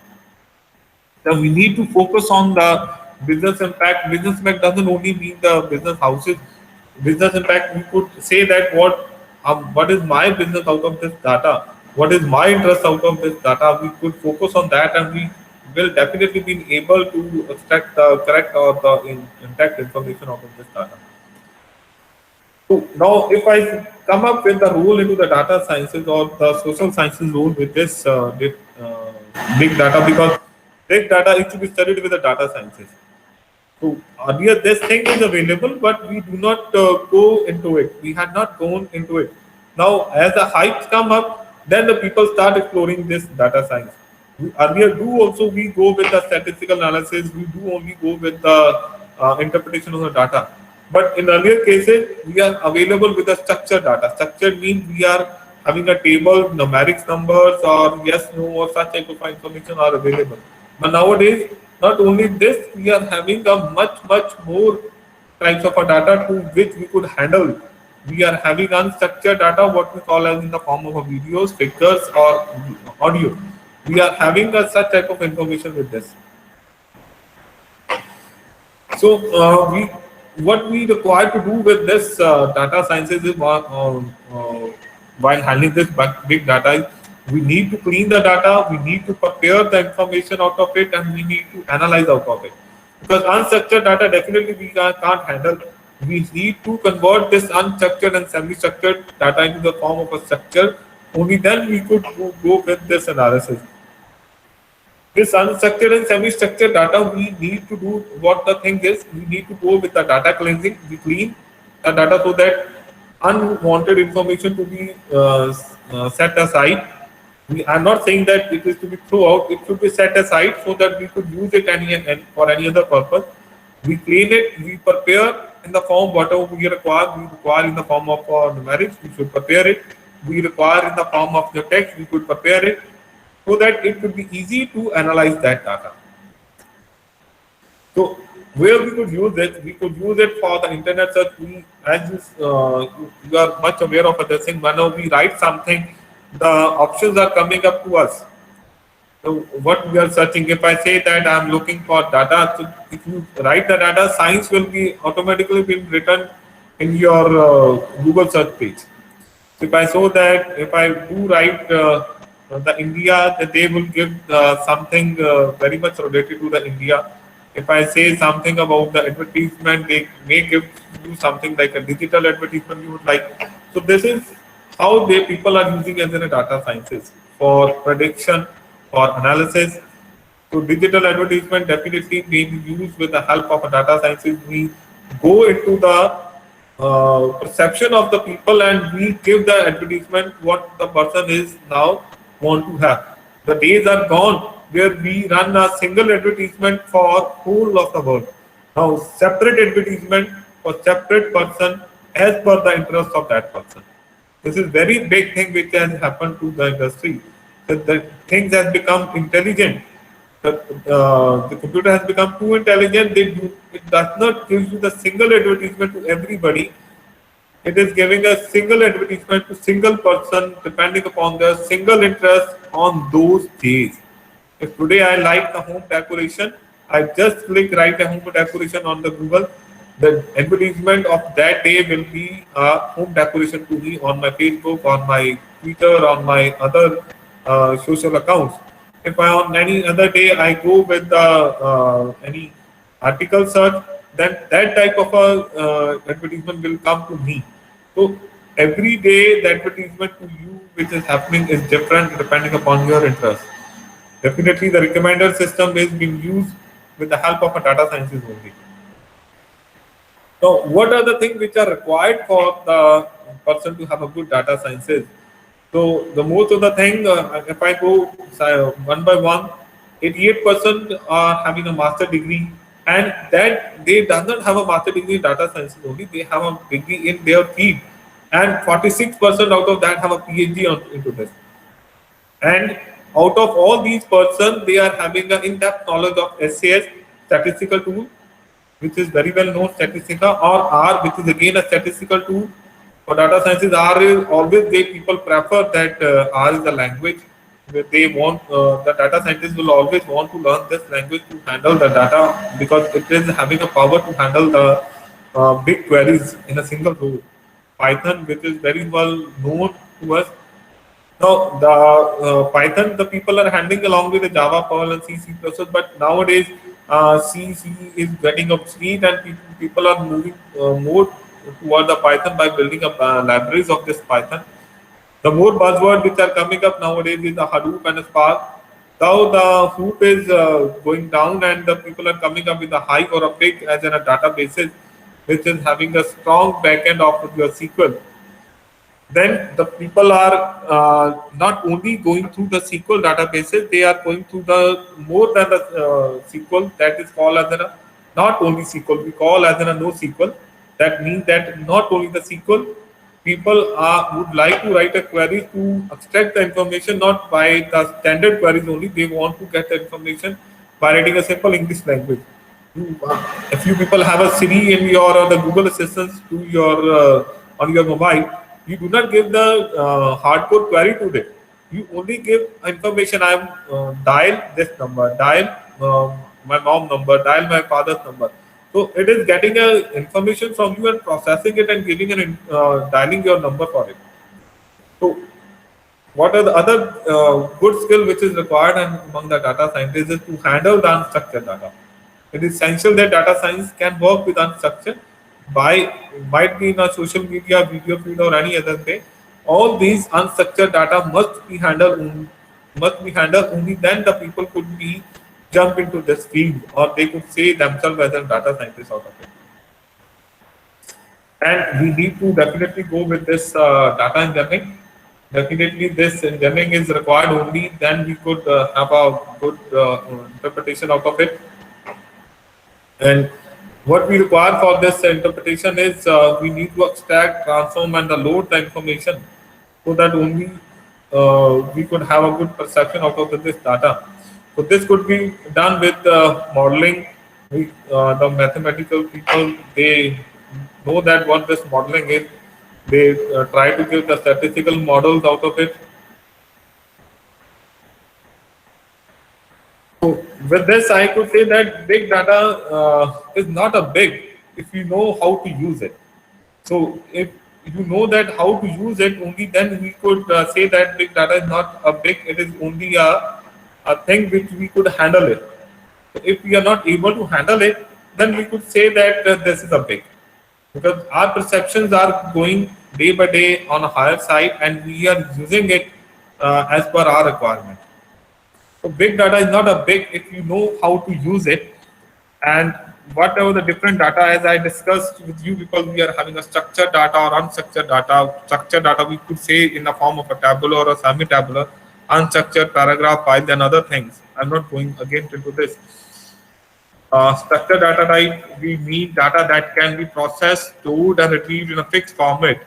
Now we need to focus on the business impact. Business impact doesn't only mean the business houses. Business impact, we could say that what is my business out of this data? What is my interest out of this data? We could focus on that, and we will definitely be able to extract the correct or the intact information out of this data. So now, if I come up with the role into the data sciences or the social sciences role with this big data, because big data is to be studied with the data sciences. So earlier this thing is available, but we do not go into it. We had not gone into it. Now, as the hypes come up, then the people start exploring this data science. Earlier, we go with the statistical analysis. We do only go with the interpretation of the data. But in earlier cases, we are available with the structured data. Structured means we are having a table, numerics numbers, or yes, no, or such type of information are available. But nowadays, not only this, we are having a much more types of a data to which we could handle. We are having unstructured data, what we call as in the form of a videos, pictures, or audio. We are having a such type of information with this. So what we require to do with this data sciences is while handling this big data, we need to clean the data, we need to prepare the information out of it, and we need to analyze out of it. Because unstructured data definitely we can't handle. We need to convert this unstructured and semi-structured data into the form of a structure. Only then we could go with this analysis. This unstructured and semi-structured data, we need to do what the thing is. We need to go with the data cleansing. We clean the data so that unwanted information to be set aside. We are not saying that it is to be thrown out. It should be set aside so that we could use it for any other purpose. We clean it. We prepare in the form whatever we require. We require in the form of numerics. We should prepare it. We require in the form of the text. We could prepare it, so that it could be easy to analyze that data. So where we could use it for the internet search. As you are much aware of this thing, whenever we write something, the options are coming up to us. So what we are searching, if I say that I am looking for data, so if you write the data, science will be automatically being written in your Google search page. So if I show that if I do write the India, that they will give something very much related to the India. If I say something about the advertisement, they may give you something like a digital advertisement you would like. So this is how they people are using as in a data sciences for prediction, for analysis. So digital advertisement definitely being used with the help of a data sciences. We go into the perception of the people and we give the advertisement what the person is now want to have. The days are gone where we run a single advertisement for whole of the world. Now separate advertisement for separate person as per the interest of that person. This is very big thing which has happened to the industry. That the things has become intelligent. The computer has become too intelligent. It does not give you the single advertisement to everybody. It is giving a single advertisement to single person depending upon their single interest on those days. If today I like the home decoration, I just click write a home decoration on the Google. The advertisement of that day will be a home decoration to me on my Facebook, on my Twitter, on my other social accounts. If I on any other day I go with the any article search, then that type of a advertisement will come to me. So every day the advertisement to you which is happening is different depending upon your interest. Definitely the recommender system is being used with the help of a data sciences only. So what are the things which are required for the person to have a good data sciences? So the most of the thing, if I go one by one, 88% are having a master degree, and that they does not have a master degree in data sciences only. They have a degree in their field, and 46% out of that have a PhD into this. And out of all these persons, they are having an in-depth knowledge of SAS, statistical tool, which is very well known, Statistica, or R, which is again a statistical tool. For data sciences, R is always they people prefer that R is the language where they want the data scientists will always want to learn this language to handle the data because it is having a power to handle the big queries in a single row. Python, which is very well known to us. Now, the Python, the people are handling along with the Java, Perl, and C, C++, but nowadays C is getting obsolete and people are moving more toward the Python by building up libraries of this Python. The more buzzword which are coming up nowadays is the Hadoop and Spark. Now the Hadoop is going down and the people are coming up with a Hive or a Pig as in a databases which is having a strong backend of your SQL. Then the people are not only going through the SQL databases, they are going through the more than the SQL that is called as a not only SQL, we call as a NoSQL. That means that not only the SQL, people would like to write a query to extract the information not by the standard queries only. They want to get the information by writing a simple English language. If you people have a Siri in your or the Google Assistants to your on your mobile, you do not give the hardcore query to them. You only give information. I am dial this number, dial my mom number, dial my father's number. So it is getting information from you and processing it and giving an dialing your number for it. So what are the other good skill which is required among the data scientists is to handle the unstructured data. It is essential that data science can work with unstructured might be in a social media, video feed or any other way. All these unstructured data must be handled only then the people could be jump into this field or they could say themselves as a data scientist out of it. And we need to definitely go with this data engineering. Definitely this engineering is required only then we could have a good interpretation out of it. And what we require for this interpretation is we need to extract, transform, and load the information so that only we could have a good perception out of this data. So this could be done with modeling. The mathematical people they know that what this modeling is. They try to give the statistical models out of it. So with this, I could say that big data is not a big if you know how to use it. So if you know that how to use it, only then we could say that big data is not a big, it is only a thing which we could handle it. So if we are not able to handle it, then we could say that this is a big. Because our perceptions are going day by day on a higher side and we are using it as per our requirement. So big data is not a big if you know how to use it. And whatever the different data, as I discussed with you, because we are having a structured data or unstructured data. Structured data we could say in the form of a tabular or a semi-tabular, unstructured paragraph file and other things. I'm not going again into this. Structured data type, we mean data that can be processed, stored and retrieved in a fixed format.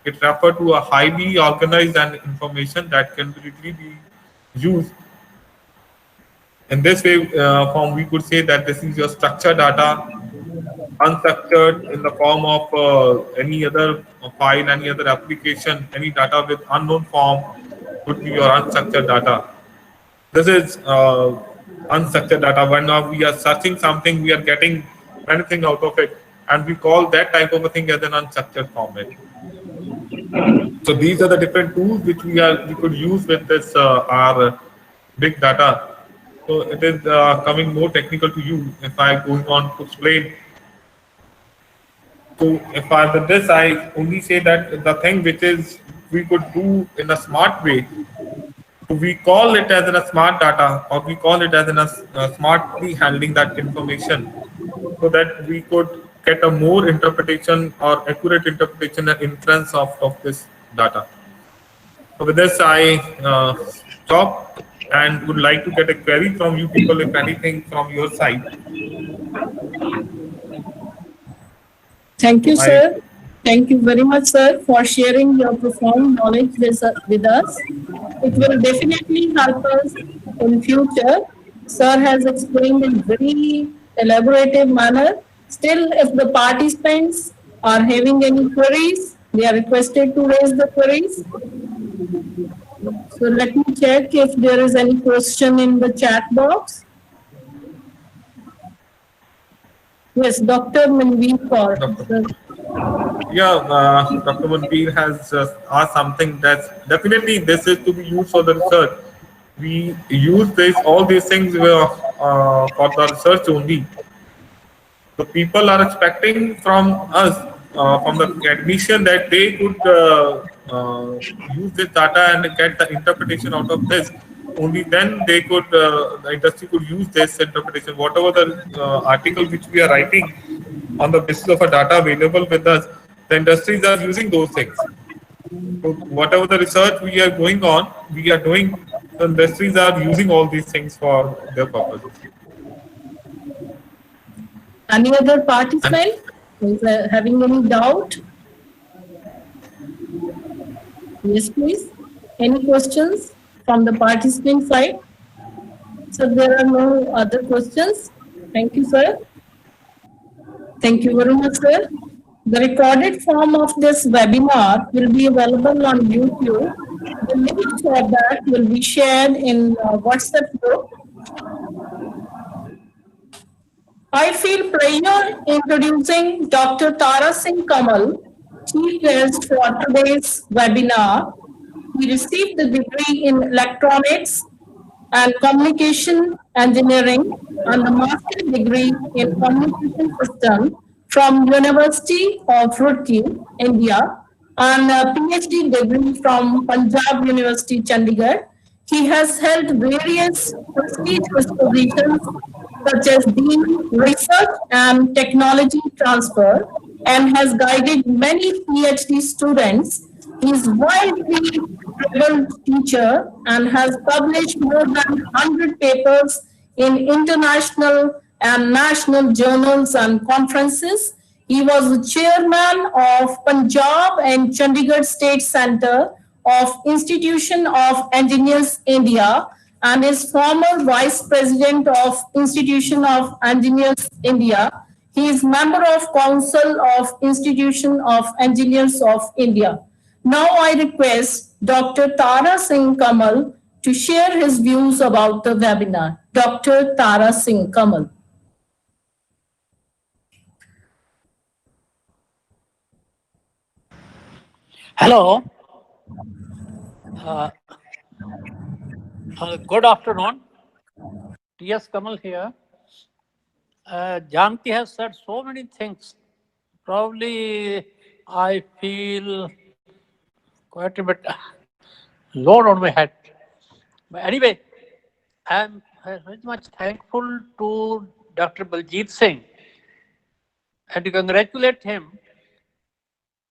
It refers to a highly organized and information that can readily be used. In this way, form we could say that this is your structured data. Unstructured in the form of any other file, any other application, any data with unknown form would be your unstructured data. This is unstructured data. When we are searching something, we are getting anything out of it, and we call that type of a thing as an unstructured format. So these are the different tools which we could use with this our big data. So it is coming more technical to you if I going on to explain. So if I with this, I only say that the thing which is we could do in a smart way, we call it as in a smart data, or we call it as in a smartly handling that information, so that we could get a more interpretation or accurate interpretation and inference of this data. So with this, I stop and would like to get a query from you people, if anything from your side. Thank you, sir. Thank you very much, sir, for sharing your profound knowledge with us. It will definitely help us in future. Sir has explained in very elaborative manner. Still, if the participants are having any queries, they are requested to raise the queries. So let me check if there is any question in the chat box. Yes, Dr. Manveer Kaur. Yeah, Dr. Manveer has asked something that's definitely this is to be used for the research. We use all these things for the research only. So people are expecting from us, from the admission, that they could use this data and get the interpretation out of this. Only then they could, the industry could use this interpretation. Whatever the article which we are writing on the basis of a data available with us, the industries are using those things. So whatever the research we are going on, we are doing, the industries are using all these things for their purposes. Any other participant is having any doubt? Yes, please. Any questions from the participant side? So there are no other questions. Thank you, sir. Thank you very much, sir. The recorded form of this webinar will be available on YouTube. The link for that will be shared in WhatsApp group. I feel pleasure introducing Dr. Tara Singh Kamal, Chief Guest for today's webinar. He received the degree in Electronics and Communication Engineering and the Master degree in Communication System from University of Roorkee, India, and a PhD degree from Punjab University, Chandigarh. He has held various prestigious positions such as Dean Research and Technology Transfer and has guided many PhD students. He is widely traveled teacher and has published more than 100 papers in international and national journals and conferences. He was the chairman of Punjab and Chandigarh State Center of Institution of Engineers India and is former vice president of Institution of Engineers India. He is member of Council of Institution of Engineers of India. Now I request Dr. Tara Singh Kamal to share his views about the webinar. Dr. Tara Singh Kamal. Hello. Uh, Good afternoon. T.S. Kamal here. Janki has said so many things. Probably I feel quite a bit load on my head. But anyway, I'm very much thankful to Dr. Baljit Singh and to congratulate him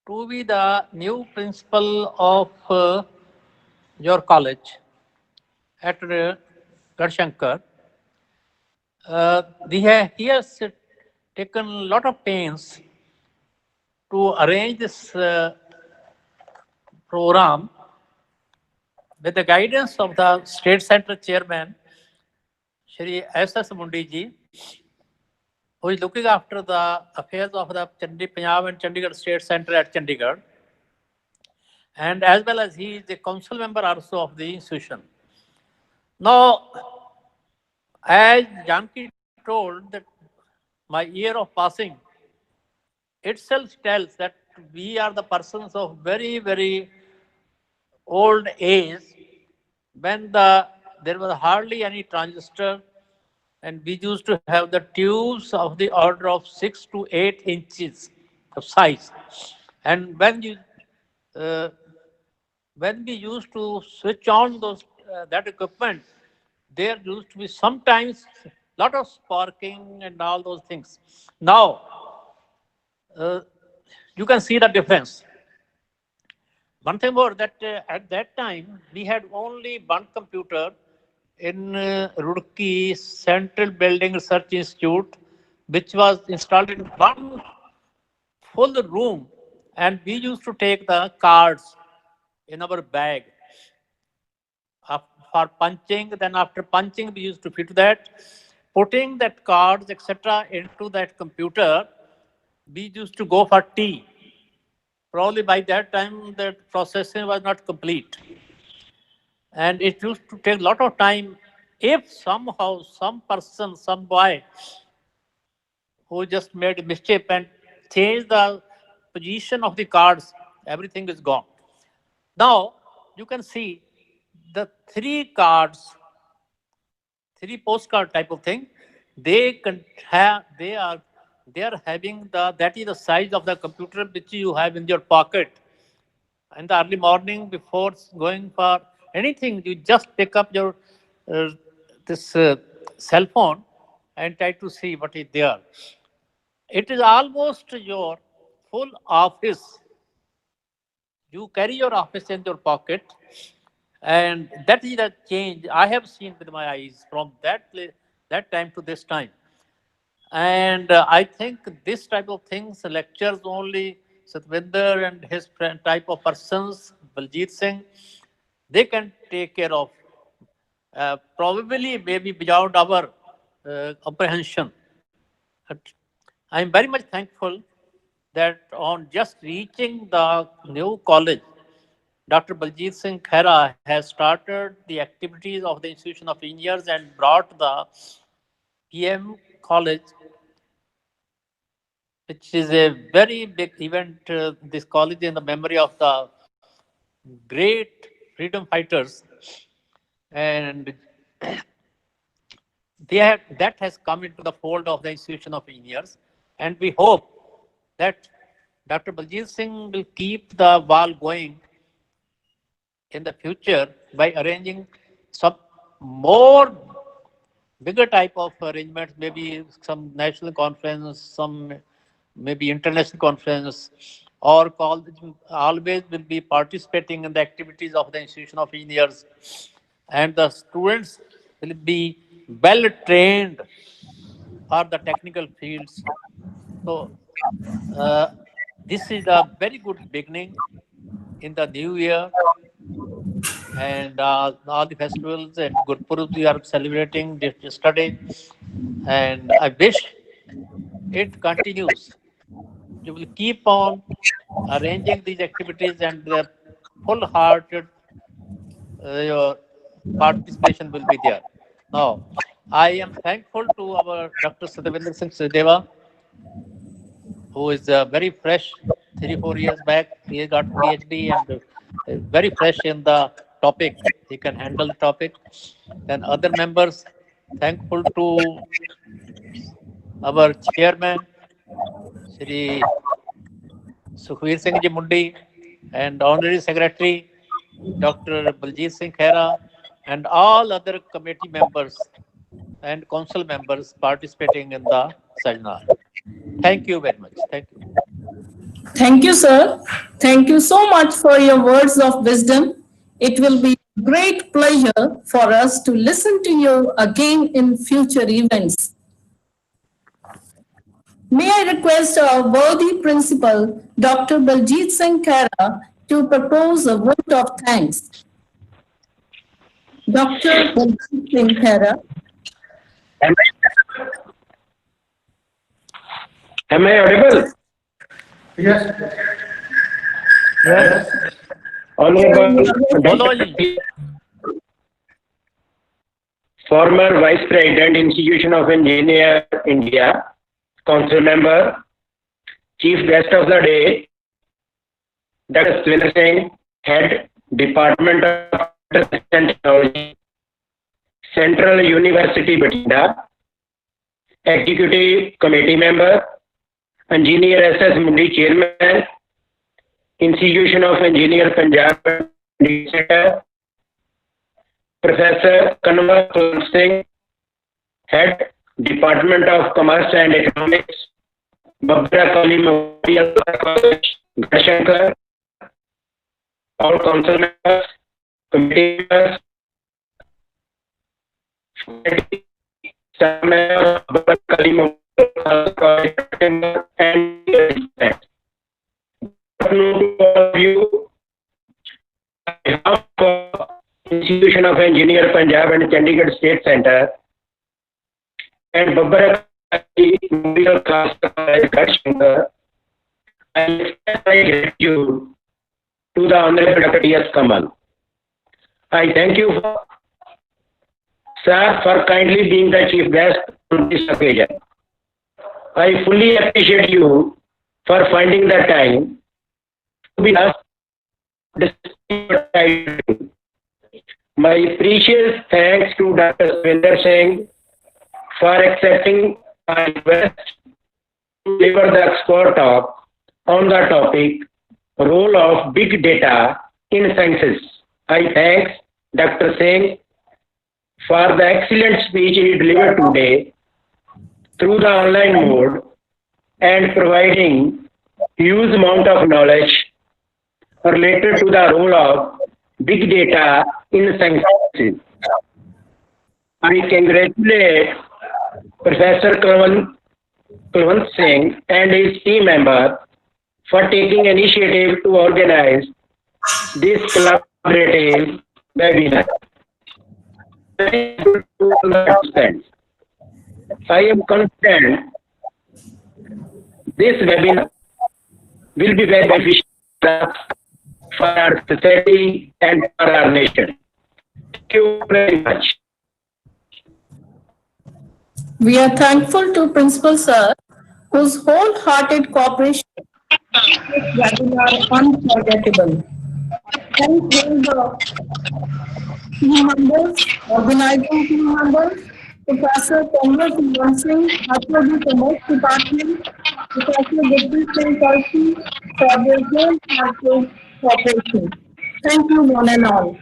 to be the new principal of your college at Garshankar. He has taken a lot of pains to arrange this program with the guidance of the State Center Chairman, Shri S.S. Mundi ji, who is looking after the affairs of the Punjab and Chandigarh State Center at Chandigarh, and as well as he is a council member also of the institution. Now, as Janki told that my year of passing itself tells that we are the persons of very, very old age when there was hardly any transistor, and we used to have the tubes of the order of 6 to 8 inches of size. And uh, when we used to switch on that equipment, there used to be sometimes lot of sparking and all those things. Now, you can see the difference. One thing more that at that time we had only one computer in Roorkee Central Building Research Institute, which was installed in one full room, and we used to take the cards in our bag for punching. Then after punching, we used to fit that, putting that cards etc. into that computer. We used to go for tea. Probably by that time, the processing was not complete. And it used to take a lot of time. If somehow some person, some boy, who just made a mischief and changed the position of the cards, everything is gone. Now, you can see the three cards, three postcard type of thing, they can have, they are having that is the size of the computer which you have in your pocket. In the early morning before going for anything, you just pick up your this cell phone and try to see what is there. It is almost your full office. You carry your office in your pocket, and that is the change I have seen with my eyes from that time to this time. And I think this type of things, lectures only Satvinder and his friend type of persons, Baljit Singh, they can take care of. Probably maybe beyond our comprehension. But I'm very much thankful that on just reaching the new college, Dr. Baljit Singh Khera has started the activities of the Institution of Engineers and brought the PM College, which is a very big event, this college in the memory of the great freedom fighters. And that has come into the fold of the Institution of Engineers. And we hope that Dr. Baljit Singh will keep the ball going in the future by arranging some more bigger type of arrangements, maybe some national conference, some maybe international conference, or college always will be participating in the activities of the Institution of Engineers, and the students will be well trained for the technical fields. So this is a very good beginning in the new year, and all the festivals and Gurpurab we are celebrating yesterday, and I wish it continues. You will keep on arranging these activities, and the full-hearted your participation will be there. Now, I am thankful to our Dr. Satyavinder Singh Srideva, who is very fresh 3-4 years back. He got PhD and very fresh in the topic. He can handle the topic. And other members, thankful to our chairman, Shri Sukhveer Singh Ji Mundi, and Honorary Secretary, Dr. Baljit Singh Khera, and all other committee members and council members participating in the seminar. Thank you very much. Thank you. Thank you, sir. Thank you so much for your words of wisdom. It will be a great pleasure for us to listen to you again in future events. May I request our worthy principal, Dr. Baljit Singh Khera, to propose a vote of thanks. Dr. Baljit Singh Khera. Am I audible? Yes. Yes. Honorable Bolo Dr. ji. Former Vice President, Institution of Engineer, India, Council Member, Chief Guest of the Day, Dr. Sukhveer Singh, Head, Department of Technology, Central University, Bathinda, Executive Committee Member, Engineer S.S. Mundi, Chairman, Institution of Engineer, Punjab, Center, Professor Kanwar Kulwant Singh, Head, Department of Commerce and Economics, Babra Kali Memorial College, Garhshankar, all council members, committee members, staff members, Babra Kali Memorial College, and to all of you, on behalf of Institution of Engineer Punjab and Chandigarh State Centre and Babra Kali Memorial College, Garhshankar, I express my gratitude to the Honorable Dr. T.S. Kamal. I thank you, sir, for kindly being the chief guest on this occasion. I fully appreciate you for finding the time to be us. My precious thanks to Dr. Sukhveer Singh for accepting my request to deliver the expert talk on the topic role of big data in sciences. I thank Dr. Singh for the excellent speech he delivered today through the online mode and providing huge amount of knowledge related to the role of big data in sciences. I congratulate Professor Kulwant Singh and his team member for taking initiative to organize this collaborative webinar. I am confident this webinar will be very beneficial for our society and for our nation. Thank you very much. We are thankful to Principal Sir, whose wholehearted cooperation makes this webinar unforgettable. Thank you, the team members, organizing team members, Professor Kanwar Kulwant Singh, HOD Commerce Department, Professor Gurpreet Singh Kalsi, for their wholehearted cooperation. Thank you, one and all.